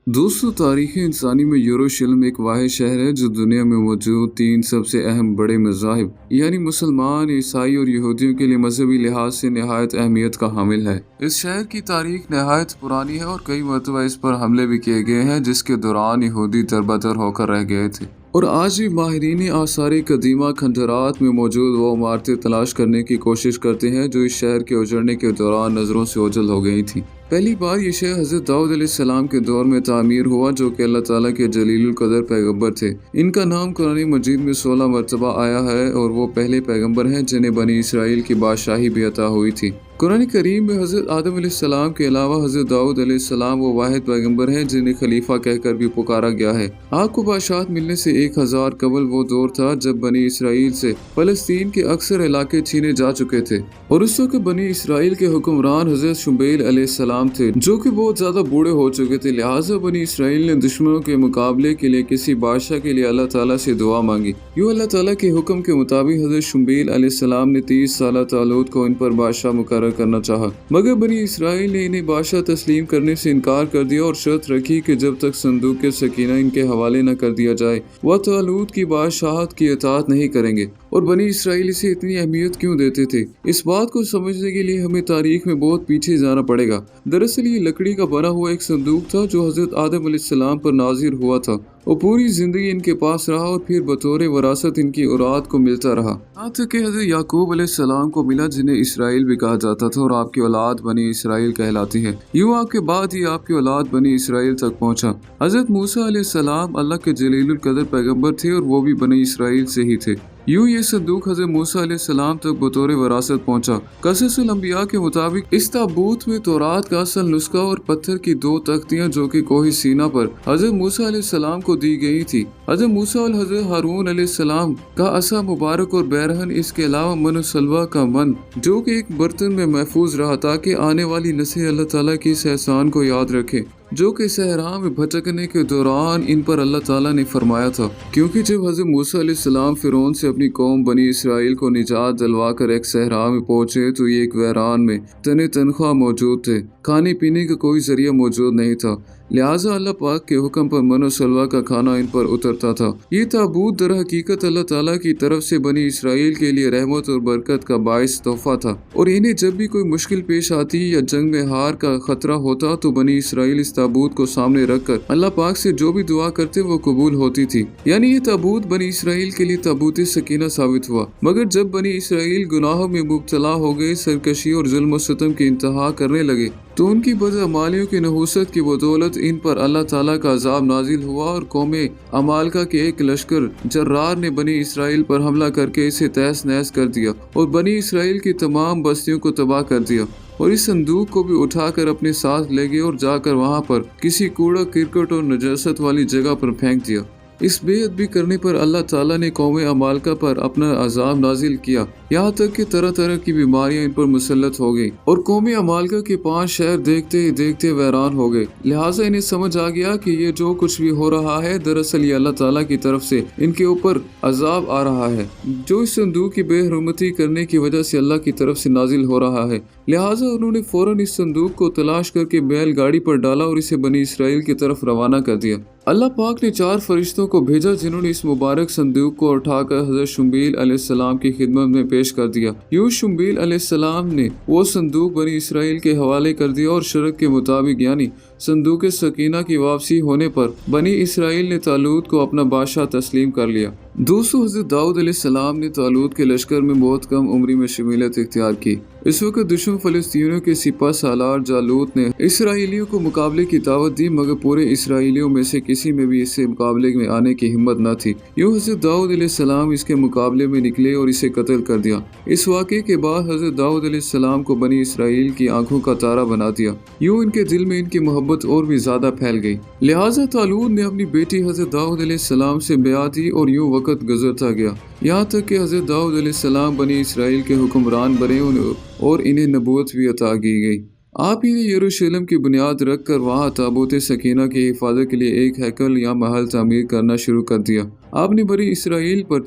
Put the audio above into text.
दोस्तों, तारीख़ इंसानी में यरूशलेम एक वाहिद शहर है जो दुनिया में मौजूद तीन सबसे अहम बड़े मज़ाहिब यानी मुसलमान, ईसाई और यहूदियों के लिए मजहबी लिहाज से नहायत अहमियत का हामिल है। इस शहर की तारीख़ नहायत पुरानी है और कई मरतबा इस पर हमले भी किए गए हैं जिसके दौरान यहूदी दरबदर होकर रह गए थे। और आज भी माहिरीन आसार कदीमा खंडरात में मौजूद वो इमारतें तलाश करने की कोशिश करते हैं जो इस शहर के उजड़ने के दौरान नज़रों से ओझल हो गई थी। पहली बार ये शहर हज़रत दाऊद अलैहिस्सलाम के दौर में तामीर हुआ जो कि अल्लाह ताला के जलीलुल कदर पैगंबर थे। इनका नाम कुरान मजीद में 16 मरतबा आया है और वो पहले पैगंबर हैं जिन्हें बनी इसराइल की बादशाही भी अता हुई थी। कुरान करीम में हज़रत आदम अलैहिस्सलाम के अलावा हज़रत दाऊद अलैहिस्सलाम वो वाहिद पैगंबर हैं जिन्हें खलीफा कहकर भी पुकारा गया है। आपको बादशाहत मिलने से 1000 कबल वो दौर था जब बनी इसराइल से फ़लस्तीन के अक्सर इलाके छीने जा चुके थे और उस वक्त बनी इसराइल के हुक्मरान हज़रत शुमैल अलैहिस्सलाम थे जो कि बहुत ज़्यादा बूढ़े हो चुके थे। लिहाजा बनी इसराइल ने दुश्मनों के मुकाबले के लिए किसी बादशाह के लिए अल्लाह ताला से दुआ मांगी। यूँ अल्लाह ताला के हुक्म के मुताबिक हज़रत शुमैल अलैहिस्सलाम ने 30 साल तालूत को इन पर बादशाह मुकर्रर करना चाहा, मगर बनी इसराइल ने इन्हें बादशाह तस्लीम करने से इनकार कर दिया और शर्त रखी कि जब तक संदूक के सकीना इनके हवाले न कर दिया जाए वह तालूत की बादशाहत की इताअत नहीं करेंगे। और बनी इसराइल इसे इतनी अहमियत क्यों देते थे, इस बात को समझने के लिए हमें तारीख में बहुत पीछे जाना पड़ेगा। दरअसल ये लकड़ी का बना हुआ एक संदूक था जो हज़रत आदम अलैहिस्सलाम पर नाजिर हुआ था और पूरी जिंदगी इनके पास रहा और फिर बतौर वरासत इनकी औलाद को मिलता रहा, यहाँ तक कि हज़रत याकूब अलैहिस्सलाम को मिला जिन्हें इसराइल भी कहा जाता था और आपकी औलाद बनी इसराइल कहलाती है। यूँ आपके बाद ही आपकी औलाद बनी इसराइल तक पहुँचा। हज़रत मूसा अलैहिस्सलाम अल्लाह के जलीलुल कदर पैगंबर थे और वो भी बनी इसराइल से ही थे। यूँ ये संदूक हज़रत मूसा अलैहिस्सलाम तक बतौर वरासत पहुँचा। क़ससुल अंबिया के मुताबिक इस ताबूत में तौरात का असल नुस्खा और पत्थर की 2 तख्तियाँ जो कि कोही सीना पर हज़रत मूसा अलैहिस्सलाम को दी गई थी। हज़रत मूसा और हज़रत हारून अलैहिस्सलाम का असा मुबारक और बैरहन, इसके अलावा मन सलवा का मन जो कि एक बर्तन में महफूज रहा ताकि आने वाली नस्लें अल्लाह ताला की इस एहसान को याद रखें जो कि सहरा में भटकने के दौरान इन पर अल्लाह ताला ने फरमाया था। क्योंकि जब हज़रत मूसा अलैहिस्सलाम फिरौन से अपनी कौम बनी इसराइल को निजात दिलवा कर एक सहरा में पहुंचे तो ये एक वैरान में तनख्वाह मौजूद थे, खाने पीने का कोई जरिया मौजूद नहीं था। लिहाजा अल्लाह पाक के हुक्म पर मनो सलवा का खाना इन पर उतरता था। ये ताबूत दर हकीकत अल्लाह ताला की तरफ से बनी इसराइल के लिए रहमत और बरकत का बाइस तोहफा था और इन्हें जब भी कोई मुश्किल पेश आती या जंग में हार का खतरा होता तो बनी इसराइल इस ताबूत को सामने रखकर अल्लाह पाक से जो भी दुआ करते वो कबूल होती थी। यानी ये ताबूत बनी इसराइल के लिए ताबूत सकीना साबित हुआ। मगर जब बनी इसराइल गुनाहों में मुब्तला हो गए, सरकशी और जुल्म और सितम की इंतहा करने लगे तो उनकी बदअमालियों की नहूसत की बदौलत इन पर अल्लाह ताला का अजाब नाजिल हुआ और कौमे अमालका के एक लश्कर जर्रार ने बनी इसराइल पर हमला करके इसे तहस नहस कर दिया और बनी इसराइल की तमाम बस्तियों को तबाह कर दिया और इस संदूक को भी उठाकर अपने साथ ले गए और जाकर वहां पर किसी कूड़ा किरकट और नजासत वाली जगह पर फेंक दिया। इस बेअदबी करने पर अल्लाह ताला ने कौम अमालका पर अपना अजाब नाजिल किया, यहाँ तक कि तरह तरह की बीमारियां इन पर मुसल्लत हो गई और कौम अमालका के 5 शहर देखते ही देखते वैरान हो गए। लिहाजा इन्हें समझ आ गया कि ये जो कुछ भी हो रहा है दरअसल ये अल्लाह ताला की तरफ से इनके ऊपर अजाब आ रहा है जो इस संदूक की बेहरमती करने की वजह से अल्लाह की तरफ से नाजिल हो रहा है। लिहाजा उन्होंने फौरन इस संदूक को तलाश करके बैलगाड़ी पर डाला और इसे बनी इसराइल की तरफ रवाना कर दिया। अल्लाह पाक ने 4 फरिश्तों को भेजा जिन्होंने इस मुबारक संदूक को उठाकर हज़रत शुमैल अलैहिस्सलाम की खिदमत में पेश कर दिया। यूँ शुमैल अलैहिस्सलाम ने वो संदूक बनी इसराइल के हवाले कर दिया और शर्त के मुताबिक यानी संदूक सकीना की वापसी होने पर बनी इसराइल ने तालूत को अपना बादशाह तस्लीम कर लिया। दोस्तों, हज़रत दाऊद अलैहिस्सलाम ने तालूत के लश्कर में बहुत कम उम्री में शमूलियत इख्तियार की। इस वक्त दुश्मन फ़लस्तीनियों के सिपा सालार जालूत ने इसराइलियों को मुकाबले की दावत दी, मगर पूरे इसराइलियों में से किसी में भी इससे मुकाबले में आने की हिम्मत न थी। यूँ हज़रत दाऊद अलैहिस्सलाम इसके मुकाबले में निकले और इसे कत्ल कर दिया। इस वाक़े के बाद हज़रत दाऊद अलैहिस्सलाम को बनी इसराइल की आंखों का तारा बना दिया। यूँ इनके दिल में इनकी मोहब्बत और भी ज़्यादा फैल गई। लिहाजा तालूत ने अपनी बेटी हज़रत दाऊद अलैहिस्सलाम से ब्याह दी और यूँ वक़्त गुज़रता गया, यहाँ तक कि हज़रत दाऊद अलैहिस्सलाम बनी इसराइल के हुक्मरान बने और इन्हें नबूवत भी अता की गई। आप ही ने यरूशलेम की बुनियाद रखकर वहाँ ताबूत सकीना की हिफाजत के लिए एक हैकल या महल तामीर करना शुरू कर दिया। आपने बनी इसराइल पर